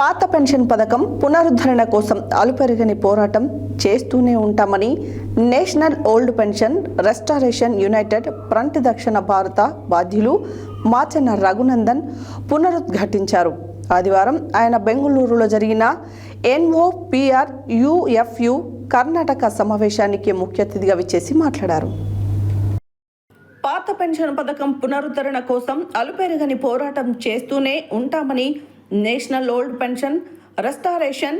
పాత పెన్షన్ పథకం పునరుద్ధరణ కోసం అలుపెరగని పోరాటం చేస్తూనే ఉంటామని national old pension restoration United front దక్షిణ భారత బాధ్యులు మాచన రఘునందన్ పునరుద్ఘాటించారు. ఆదివారం ఆయన బెంగళూరులో జరిగిన NOPRUFU కర్ణాటక సమావేశానికి ముఖ్య అతిథిగా విచ్చేసి మాట్లాడారు. పాత పెన్షన్ పథకం పునరుద్ధరణ కోసం అలుపెరగని పోరాటం చేస్తూనే ఉంటామని national old pension restoration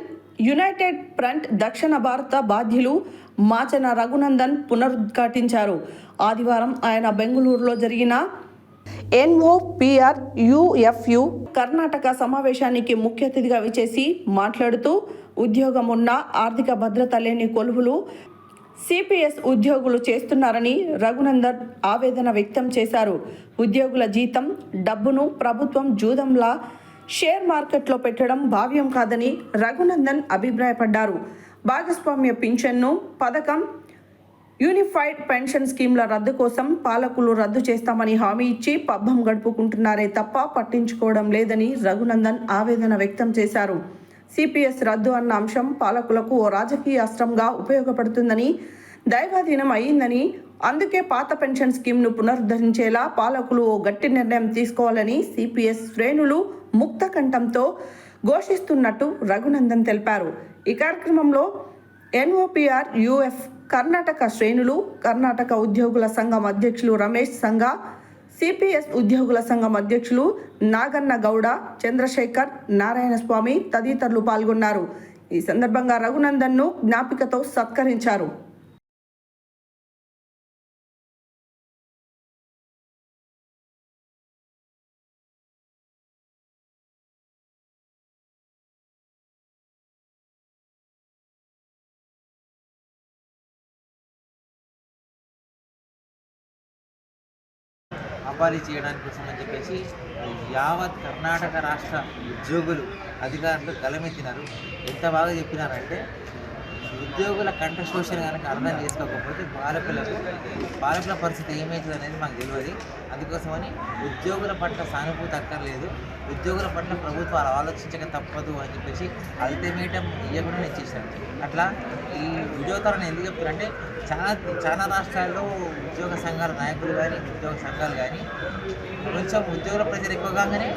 United front దక్షిణ భారత బాధ్యులు మాచన రఘునందన్ పునరుద్ఘాటించారు. ఆదివారం ఆయన బెంగళూరులో జరిగిన NOPRUFU కర్ణాటక సమావేశానికి ముఖ్య అతిథిగా విచ్చేసి మాట్లాడుతూ ఉద్యోగం ఉన్న ఆర్థిక భద్రత లేని కొలువులు CPS ఉద్యోగులు చేస్తున్నారని రఘునందన్ ఆవేదన వ్యక్తం చేశారు. ఉద్యోగుల జీతం డబ్బును ప్రభుత్వం జూదంలా షేర్ మార్కెట్లో పెట్టడం భావ్యం కాదని రఘునందన్ అభిప్రాయపడ్డారు. భాగస్వామ్య పింఛన్ను పథకం, యూనిఫైడ్ పెన్షన్ స్కీమ్ల రద్దు కోసం పాలకులు రద్దు చేస్తామని హామీ ఇచ్చి పబ్బం గడుపుకుంటున్నారే తప్ప పట్టించుకోవడం లేదని రఘునందన్ ఆవేదన వ్యక్తం చేశారు. CPS రద్దు అన్న అంశం పాలకులకు ఓ రాజకీయ అస్త్రంగా ఉపయోగపడుతుందని, దైవాధీనం అయ్యిందని, అందుకే పాత పెన్షన్ స్కీమ్ను పునరుద్ధరించేలా పాలకులు ఓ గట్టి నిర్ణయం తీసుకోవాలని CPS శ్రేణులు ముక్త కంఠంతో ఘోషిస్తున్నట్టు రఘునందన్ తెలిపారు. ఈ కార్యక్రమంలో NOPRUF కర్ణాటక శ్రేణులు, కర్ణాటక ఉద్యోగుల సంఘం అధ్యక్షులు రమేష్ సంఘ, CPS ఉద్యోగుల సంఘం అధ్యక్షులు నాగన్న గౌడ, చంద్రశేఖర్, నారాయణ స్వామి తదితరులు పాల్గొన్నారు. ఈ సందర్భంగా రఘునందన్ను జ్ఞాపికతో సత్కరించారు. అమలు చేయడానికి కోసం అని చెప్పేసి యావత్ కర్ణాటక రాష్ట్ర ఉద్యోగులు అధికారులు గలమెత్తినారు. ఎంత బాగా చెప్పినారంటే, ఉద్యోగుల కంఠశోషణ కనుక అర్థం చేసుకోకపోతే పాలకుల పరిస్థితి ఏమవుతుంది అనేది మాకు తెలియదు. అందుకోసమని ఉద్యోగుల పట్ల సానుభూతి అక్కర్లేదు, ఉద్యోగుల పట్ల ప్రభుత్వాలు ఆలోచించక తప్పదు అని చెప్పేసి అల్టిమేటం ఇవ్వకుండా ఇచ్చేసారు. అట్లా ఈ ఉద్యోగతరణ ఎందుకు చెప్తారంటే, చాలా రాష్ట్రాల్లో ఉద్యోగ సంఘాల నాయకులు కానీ, ఉద్యోగ సంఘాలు కానీ కొంచెం ఉద్యోగుల ప్రెజర్ ఎక్కువగానే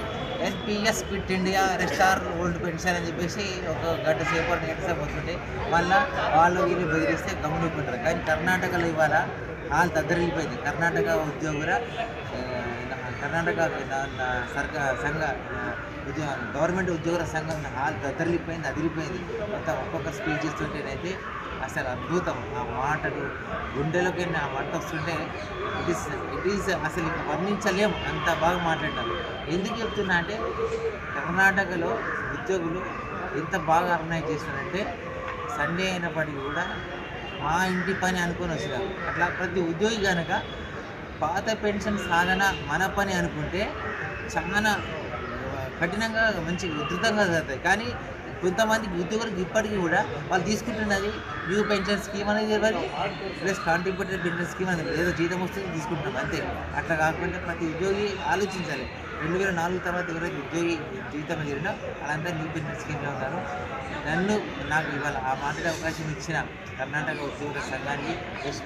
NPS quit India restore old pension అని చెప్పేసి ఒక గంట సేపు వస్తుంటే మళ్ళీ వాళ్ళు వీళ్ళు బెదిరిస్తే గమనికుంటారు. కానీ కర్ణాటకలో ఇవాళ హాల్ దద్దరిల్లిపోయింది. కర్ణాటక సంఘ గవర్నమెంట్ ఉద్యోగుల సంఘం హాల్ దద్దరిల్లిపోయింది, అదిరిపోయింది. మొత్తం ఒక్కొక్క స్పీచ్ ఇస్తుంటేనైతే అసలు అద్భుతం. ఆ మాటలు గుండెలోకి ఆ మంట వస్తుంటే ఇట్ ఈస్ అసలు ఇంకా వర్ణించలేము, అంత బాగా మాట్లాడినారు. ఎందుకు చెప్తున్నా అంటే, కర్ణాటకలో ఉద్యోగులు ఎంత బాగా ఆర్గనైజ్ చేస్తున్నారంటే, సండే అయినప్పటికీ కూడా మా ఇంటి పని అనుకొని వచ్చినారు. అట్లా ప్రతి ఉద్యోగి కనుక పాత పెన్షన్ సాధన మన పని అనుకుంటే చాలా కఠినంగా మంచి ఉధృతంగా జరుగుతాయి. కానీ కొంతమందికి ఉద్యోగులకు ఇప్పటికీ కూడా వాళ్ళు తీసుకుంటున్నది న్యూ పెన్షన్ స్కీమ్ అనేది ఇవ్వాలి, ప్లస్ కాంట్రిబ్యూటరీ పెన్షన్ స్కీమ్ అనేది ఏదో జీతం వస్తుంది తీసుకుంటున్నాం అంతే. అట్లా కాకుండా ప్రతి ఉద్యోగి ఆలోచించాలి. 2004 తర్వాత ఎవరైతే ఉద్యోగి జీవితం జరిగినా వాళ్ళంతా న్యూ పెన్షన్ స్కీమ్లో ఉన్నారు. నాకు ఇవాళ ఆ మాట్లాడే అవకాశం ఇచ్చిన కర్ణాటక ఉద్యోగుల సంఘానికి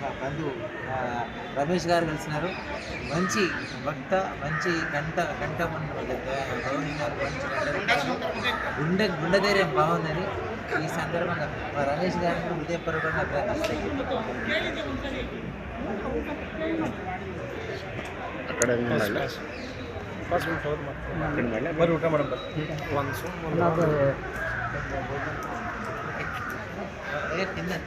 మా బంధు రమేష్ గారు కలిసినారు. మంచి భక్త, మంచి గంట గుండె ధైర్యం బాగుందని ఈ సందర్భంగా మా రమేష్ గారిని కూడా హృదయపూర్వకంగా తిన్నా